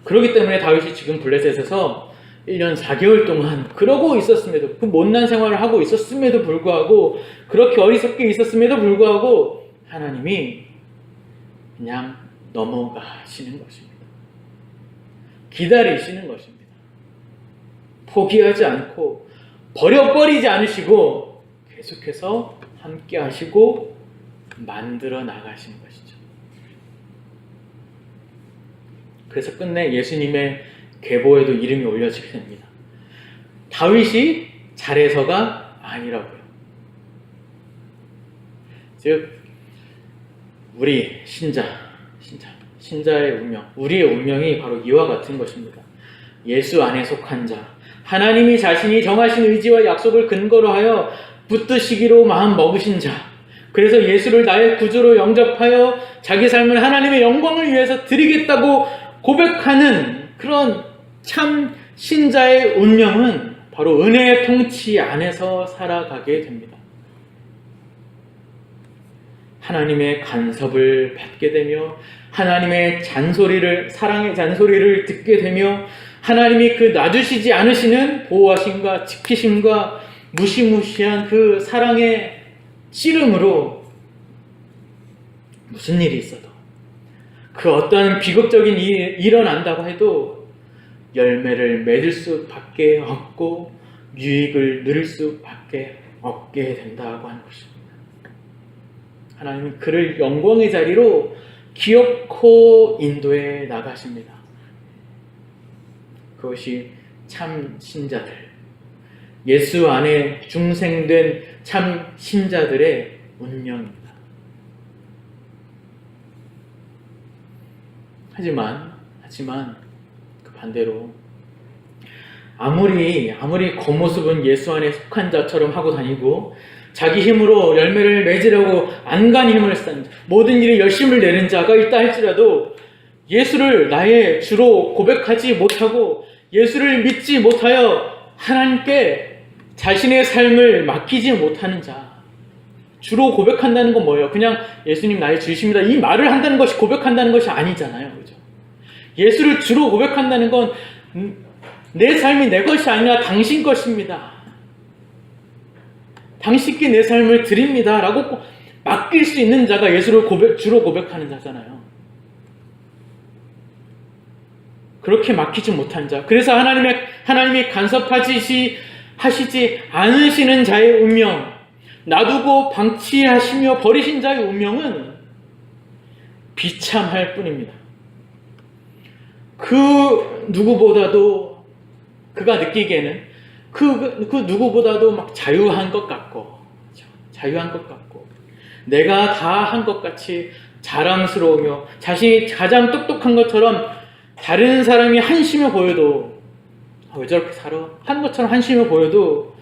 Speaker 2: 그렇기 때문에 다윗이 지금 블레셋에서 1년 4개월 동안 그러고 있었음에도, 그 못난 생활을 하고 있었음에도 불구하고, 그렇게 어리석게 있었음에도 불구하고 하나님이 그냥 넘어가시는 것입니다. 기다리시는 것입니다. 포기하지 않고 버려버리지 않으시고 계속해서 함께 하시고 만들어 나가시는 것이죠. 그래서 끝내 예수님의 계보에도 이름이 올려지게 됩니다. 다윗이 잘해서가 아니라고요. 즉 우리 신자의 운명, 우리의 운명이 바로 이와 같은 것입니다. 예수 안에 속한 자, 하나님이 자신이 정하신 의지와 약속을 근거로 하여 붙드시기로 마음 먹으신 자, 그래서 예수를 나의 구주로 영접하여 자기 삶을 하나님의 영광을 위해서 드리겠다고 고백하는 그런 참 신자의 운명은 바로 은혜의 통치 안에서 살아가게 됩니다. 하나님의 간섭을 받게 되며, 하나님의 사랑의 잔소리를 듣게 되며, 하나님이 그 놔두시지 않으시는 보호하심과 지키심과 무시무시한 그 사랑의 씨름으로 무슨 일이 있어도, 그 어떤 비극적인 일이 일어난다고 해도 열매를 맺을 수밖에 없고 유익을 누릴 수밖에 없게 된다고 하는 것입니다. 하나님은 그를 영광의 자리로 기어코 인도해 나가십니다. 그것이 참 신자들, 예수 안에 중생된 참 신자들의 운명입니다. 하지만 그 반대로 아무리 겉모습은 예수 안에 속한 자처럼 하고 다니고 자기 힘으로 열매를 맺으려고 안간히 힘을 쓴, 모든 일에 열심을 내는 자가 있다 할지라도 예수를 나의 주로 고백하지 못하고 예수를 믿지 못하여 하나님께 자신의 삶을 맡기지 못하는 자, 주로 고백한다는 건 뭐예요? 그냥 예수님 나의 주이십니다, 이 말을 한다는 것이 고백한다는 것이 아니잖아요. 그죠? 예수를 주로 고백한다는 건 내 삶이 내 것이 아니라 당신 것입니다, 당신께 내 삶을 드립니다 라고 맡길 수 있는 자가 예수를 주로 고백하는 자잖아요. 그렇게 맡기지 못한 자, 그래서 하나님이 간섭하시지 않으시는 자의 운명, 놔두고 방치하시며 버리신 자의 운명은 비참할 뿐입니다. 그 누구보다도 그가 느끼기에는 그 누구보다도 막 자유한 것 같고, 자유한 것 같고, 내가 다 한 것 같이 자랑스러우며 자신이 가장 똑똑한 것처럼 다른 사람이 한심해 보여도, 왜 저렇게 살아? 한 것처럼 한심해 보여도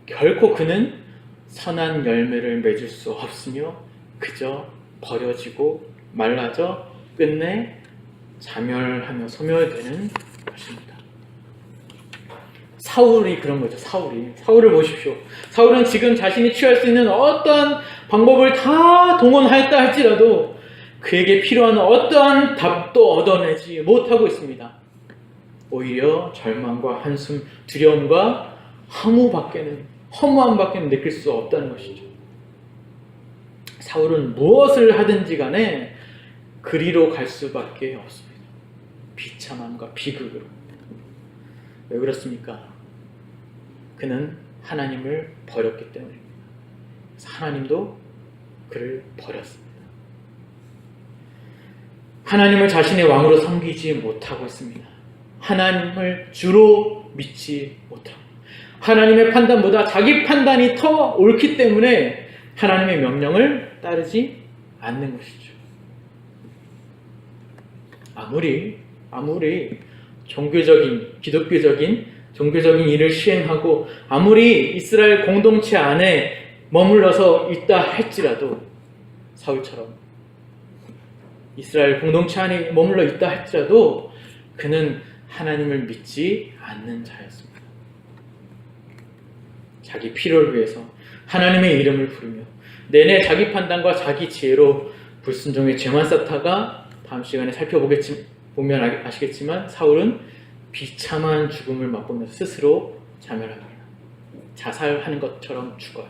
Speaker 2: 결코 그는 선한 열매를 맺을 수 없으며 그저 버려지고 말라져 끝내 자멸하며 소멸되는 것입니다. 사울이 그런 거죠. 사울을 보십시오. 사울은 지금 자신이 취할 수 있는 어떠한 방법을 다 동원하였다 할지라도 그에게 필요한 어떠한 답도 얻어내지 못하고 있습니다. 오히려 절망과 한숨, 두려움과 허무함밖에는 느낄 수 없다는 것이죠. 사울은 무엇을 하든지 간에 그리로 갈 수밖에 없습니다. 비참함과 비극으로. 왜 그렇습니까? 그는 하나님을 버렸기 때문입니다. 그래서 하나님도 그를 버렸습니다. 하나님을 자신의 왕으로 섬기지 못하고 있습니다. 하나님을 주로 믿지 못하고, 하나님의 판단보다 자기 판단이 더 옳기 때문에 하나님의 명령을 따르지 않는 것이죠. 아무리 기독교적인 종교적인 일을 시행하고 아무리 이스라엘 공동체 안에 머물러서 있다 할지라도, 사울처럼 이스라엘 공동체 안에 머물러 있다 할지라도 그는 하나님을 믿지 않는 자였습니다. 자기 필요를 위해서 하나님의 이름을 부르며 내내 자기 판단과 자기 지혜로 불순종의 죄만 쌓다가, 다음 시간에 보면 아시겠지만 사울은 비참한 죽음을 맛보면서 스스로 자멸합니다. 자살하는 것처럼 죽어요.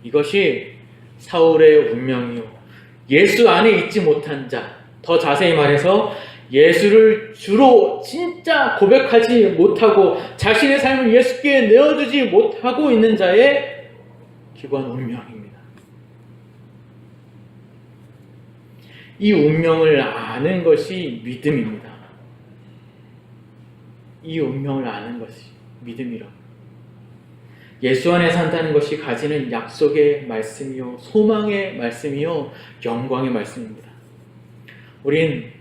Speaker 2: 이것이 사울의 운명이요, 예수 안에 있지 못한 자, 더 자세히 말해서 예수를 주로 진짜 고백하지 못하고 자신의 삶을 예수께 내어두지 못하고 있는 자의 기관 운명입니다. 이 운명을 아는 것이 믿음입니다. 이 운명을 아는 것이 믿음이라고. 예수 안에 산다는 것이 가지는 약속의 말씀이요, 소망의 말씀이요, 영광의 말씀입니다. 우린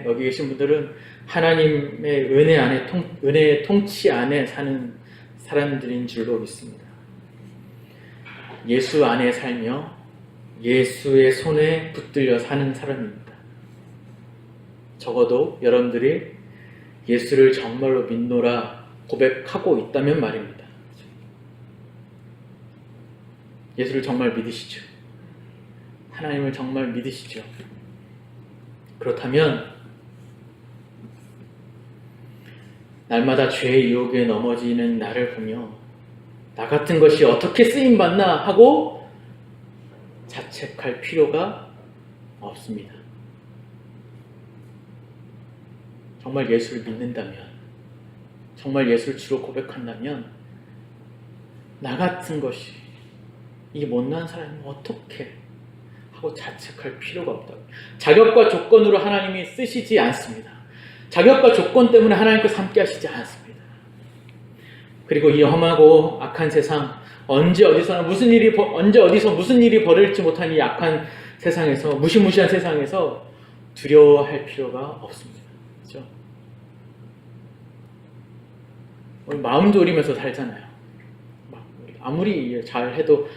Speaker 2: 여기 계신 분들은 하나님의 은혜의 통치 안에 사는 사람들인 줄로 믿습니다. 예수 안에 살며 예수의 손에 붙들려 사는 사람입니다. 적어도 여러분들이 예수를 정말로 믿노라 고백하고 있다면 말입니다. 예수를 정말 믿으시죠? 하나님을 정말 믿으시죠? 그렇다면 날마다 죄의 유혹에 넘어지는 나를 보며 나 같은 것이 어떻게 쓰임받나 하고 자책할 필요가 없습니다. 정말 예수를 믿는다면, 정말 예수를 주로 고백한다면 나 같은 것이, 이 못난 사람이 어떻게 하고 자책할 필요가 없다고. 자격과 조건으로 하나님이 쓰시지 않습니다. 자격과 조건 때문에 하나님께서 함께 하시지 않습니다. 그리고 이 험하고 악한 세상, 언제 어디서 무슨 일이 벌어질지 못한 이 악한 세상에서, 무시무시한 세상에서 두려워할 필요가 없습니다. 그렇죠? 마음 졸이면서 살잖아요. 아무리 잘해도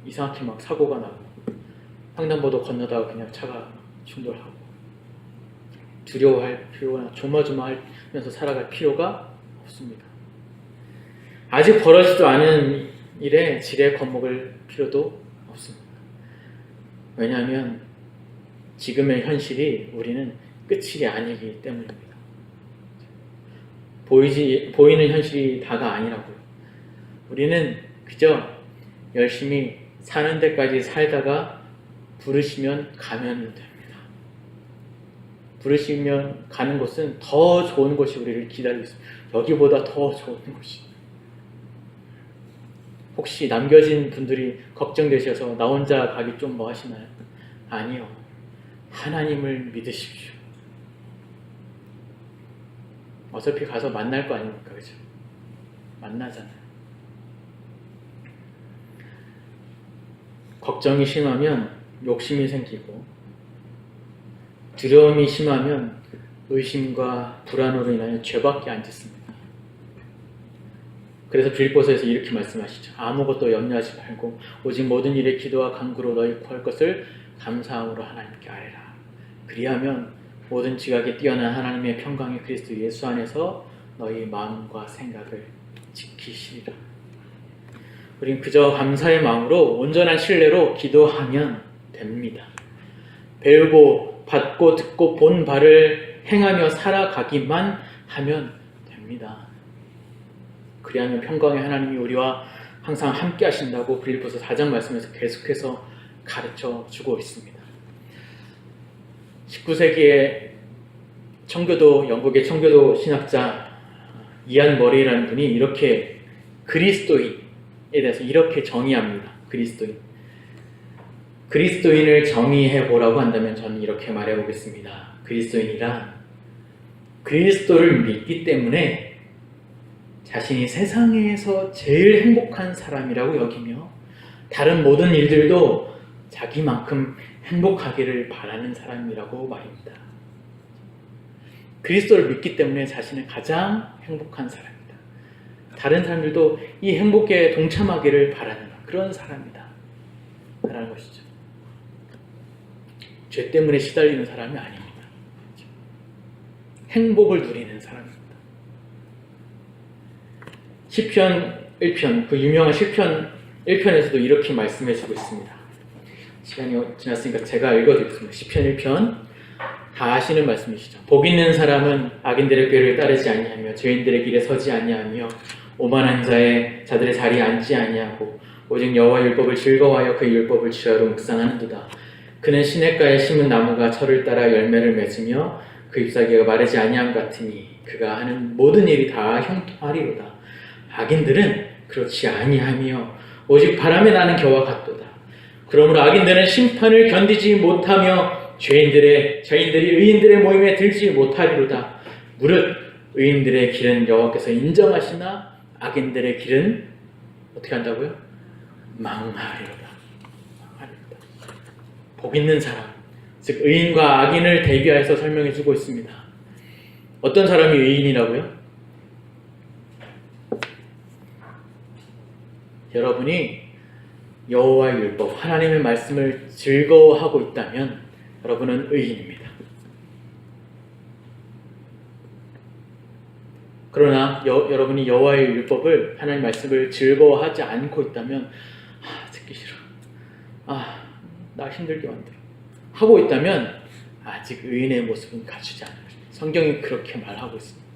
Speaker 2: 이상하게 막 사고가 나고, 횡단보도 건너다가 그냥 차가 충돌하고, 두려워할 필요나 조마조마하면서 살아갈 필요가 없습니다. 아직 벌어지지도 않은 일에 지레 겁먹을 필요도 없습니다. 왜냐하면 지금의 현실이 우리는 끝이 아니기 때문입니다. 보이는 현실이 다가 아니라고요. 우리는 그저 열심히 사는 데까지 살다가 부르시면 가면 됩니다. 부르시면 가는 곳은 더 좋은 곳이 우리를 기다리고 있습니다. 여기보다 더 좋은 곳이. 혹시 남겨진 분들이 걱정되셔서 나 혼자 가기 좀 뭐 하시나요? 아니요. 하나님을 믿으십시오. 어차피 가서 만날 거 아닙니까? 그죠? 만나잖아요. 걱정이 심하면 욕심이 생기고, 두려움이 심하면 의심과 불안으로 인하여 죄밖에 안 짓습니다. 그래서 빌립보서에서 이렇게 말씀하시죠. 아무것도 염려하지 말고 오직 모든 일에 기도와 간구로 너희 구할 것을 감사함으로 하나님께 아뢰라. 그리하면 모든 지각에 뛰어난 하나님의 평강이 그리스도 예수 안에서 너희 마음과 생각을 지키시리라. 우린 그저 감사의 마음으로 온전한 신뢰로 기도하면 됩니다. 배우고 받고 듣고 본 바를 행하며 살아가기만 하면 됩니다. 그리하면 평강의 하나님이 우리와 항상 함께 하신다고 빌립보서 4장 말씀에서 계속해서 가르쳐 주고 있습니다. 19세기의 영국의 청교도 신학자 이안 머레이라는 분이 이렇게 그리스도인에 대해서 이렇게 정의합니다. 그리스도인을 정의해 보라고 한다면 저는 이렇게 말해 보겠습니다. 그리스도인이란 그리스도를 믿기 때문에 자신이 세상에서 제일 행복한 사람이라고 여기며 다른 모든 일들도 자기만큼 행복하기를 바라는 사람이라고 말입니다. 그리스도를 믿기 때문에 자신은 가장 행복한 사람이다. 다른 사람들도 이 행복에 동참하기를 바라는 그런 사람이다. 라는 것이죠. 죄 때문에 시달리는 사람이 아닙니다. 행복을 누리는 사람입니다. 시편 1편, 그 유명한 시편 1편에서도 이렇게 말씀해주고 있습니다. 시간이 지났으니까 제가 읽어드리겠습니다. 시편 1편 다 아시는 말씀이시죠. 복 있는 사람은 악인들의 꾀를 따르지 아니하며 죄인들의 길에 서지 아니하며 오만한 자들의 자리에 앉지 아니하고 오직 여호와의 율법을 즐거워하여 그 율법을 주야로 묵상하는도다. 그는 시냇가에 심은 나무가 철을 따라 열매를 맺으며 그 잎사귀가 마르지 아니함 같으니 그가 하는 모든 일이 다 형통하리로다. 악인들은 그렇지 아니하며 오직 바람에 나는 겨와 같도다. 그러므로 악인들은 심판을 견디지 못하며 죄인들이 의인들의 모임에 들지 못하리로다. 무릇 의인들의 길은 여호와께서 인정하시나 악인들의 길은 어떻게 한다고요? 망하리로다. 복 있는 사람, 즉 의인과 악인을 대비하여서 설명해주고 있습니다. 어떤 사람이 의인이라고요? 여러분이 여호와의 율법, 하나님의 말씀을 즐거워하고 있다면 여러분은 의인입니다. 그러나 여러분이 여호와의 율법을, 하나님의 말씀을 즐거워하지 않고 있다면 듣기 싫어. 나 힘들게 만들어. 하고 있다면 아직 의인의 모습은 갖추지 않아요. 성경이 그렇게 말하고 있습니다.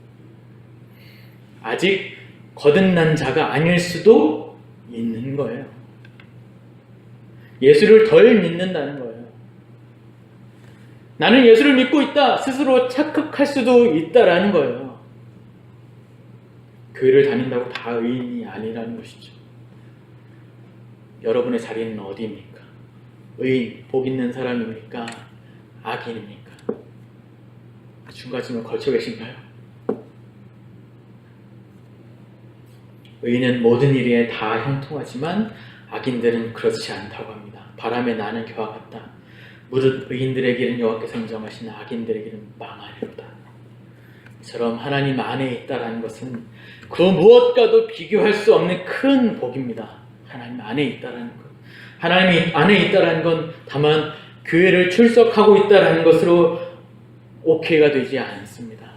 Speaker 2: 아직 거듭난 자가 아닐 수도 있는 거예요. 예수를 덜 믿는다는 거예요. 나는 예수를 믿고 있다 스스로 착각할 수도 있다라는 거예요. 교회를 다닌다고 다 의인이 아니라는 것이죠. 여러분의 자리는 어디입니까? 의인, 복 있는 사람입니까? 악인입니까? 중간쯤에 걸쳐 계신가요? 의인은 모든 일에 다 형통하지만 악인들은 그렇지 않다고 합니다. 바람에 나는 겨와 같다. 무릇 의인들의 길은 여호와께서 인정하시나 악인들의 길은 망하리로다. 이처럼 하나님 안에 있다라는 것은 그 무엇과도 비교할 수 없는 큰 복입니다. 하나님 안에 있다라는 것. 하나님 안에 있다라는 건 다만 교회를 출석하고 있다라는 것으로 오케이가 되지 않습니다.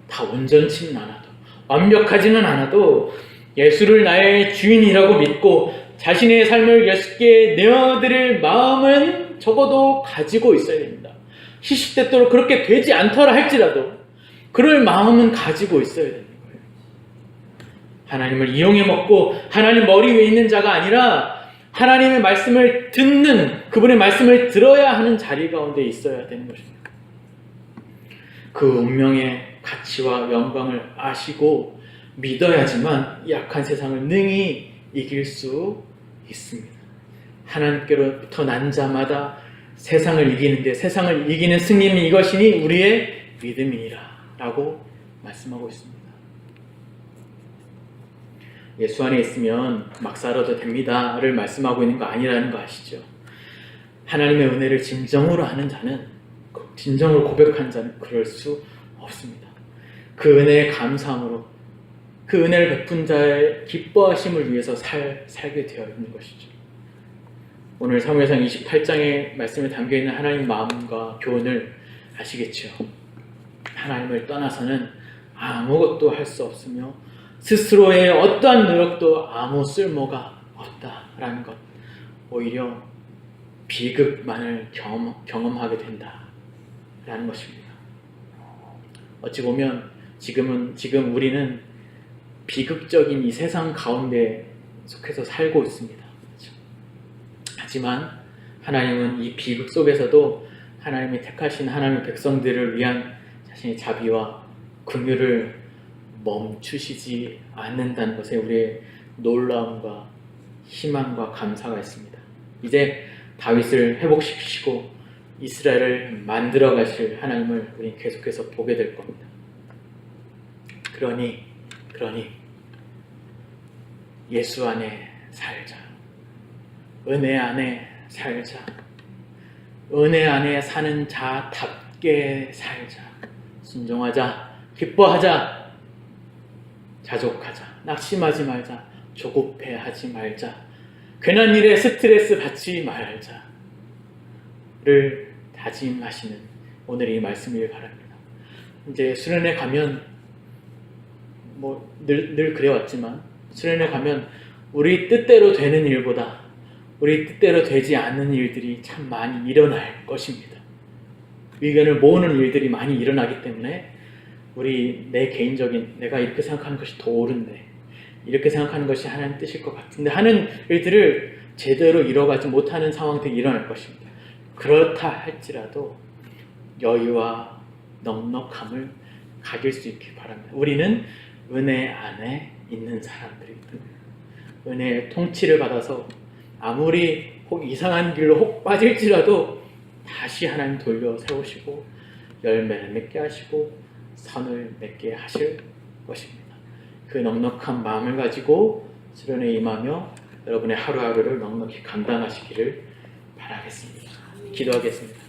Speaker 2: 다 온전치는 않아도, 완벽하지는 않아도 예수를 나의 주인이라고 믿고 자신의 삶을 예수께 내어드릴 마음은 적어도 가지고 있어야 됩니다. 시시때때로 그렇게 되지 않더라 할지라도 그럴 마음은 가지고 있어야 되는 거예요. 하나님을 이용해 먹고 하나님 머리 위에 있는 자가 아니라 하나님의 말씀을 듣는, 그분의 말씀을 들어야 하는 자리 가운데 있어야 되는 것입니다. 그 운명의 가치와 영광을 아시고 믿어야지만 이 약한 세상을 능히 이길 수 있습니다. 하나님께로부터 난 자마다 세상을 이기는데 세상을 이기는 승리는 이것이니 우리의 믿음이니라 라고 말씀하고 있습니다. 예수 안에 있으면 막 살아도 됩니다를 말씀하고 있는 거 아니라는 거 아시죠? 하나님의 은혜를 진정으로 아는 자는, 진정으로 고백한 자는 그럴 수 없습니다. 그 은혜에 감사함으로 그 은혜를 베푼 자의 기뻐하심을 위해서 살게 되어 있는 것이죠. 오늘 사무엘상 28장의 말씀에 담겨있는 하나님 마음과 교훈을 아시겠죠? 하나님을 떠나서는 아무것도 할 수 없으며 스스로의 어떠한 노력도 아무 쓸모가 없다라는 것, 오히려 비극만을 경험하게 된다라는 것입니다. 어찌 보면 지금 우리는 비극적인 이 세상 가운데 속해서 살고 있습니다. 그렇죠? 하지만 하나님은 이 비극 속에서도 하나님이 택하신 하나님의 백성들을 위한 자신의 자비와 긍휼을 멈추시지 않는다는 것에 우리의 놀라움과 희망과 감사가 있습니다. 이제 다윗을 회복시키시고 이스라엘을 만들어 가실 하나님을 우리는 계속해서 보게 될 겁니다. 그러니 예수 안에 살자. 은혜 안에 살자. 은혜 안에 사는 자답게 살자. 순종하자. 기뻐하자. 자족하자. 낙심하지 말자. 조급해하지 말자. 괜한 일에 스트레스 받지 말자를 다짐하시는 오늘 이 말씀이길 바랍니다. 이제 수련회 가면 늘 그래왔지만 수련회 가면 우리 뜻대로 되는 일보다 우리 뜻대로 되지 않는 일들이 참 많이 일어날 것입니다. 의견을 모으는 일들이 많이 일어나기 때문에 내 개인적인 내가 이렇게 생각하는 것이 더 옳은데 이렇게 생각하는 것이 하나님 뜻일 것 같은데 하는 일들을 제대로 이뤄가지 못하는 상황들이 일어날 것입니다. 그렇다 할지라도 여유와 넉넉함을 가질 수 있길 바랍니다. 우리는 은혜 안에 있는 사람들이기 때문에 은혜의 통치를 받아서 아무리 혹 이상한 길로 혹 빠질지라도 다시 하나님 돌려 세우시고 열매를 맺게 하시고 선을 맺게 하실 것입니다. 그 넉넉한 마음을 가지고 수련회에 임하며 여러분의 하루하루를 넉넉히 감당하시기를 바라겠습니다. 기도하겠습니다.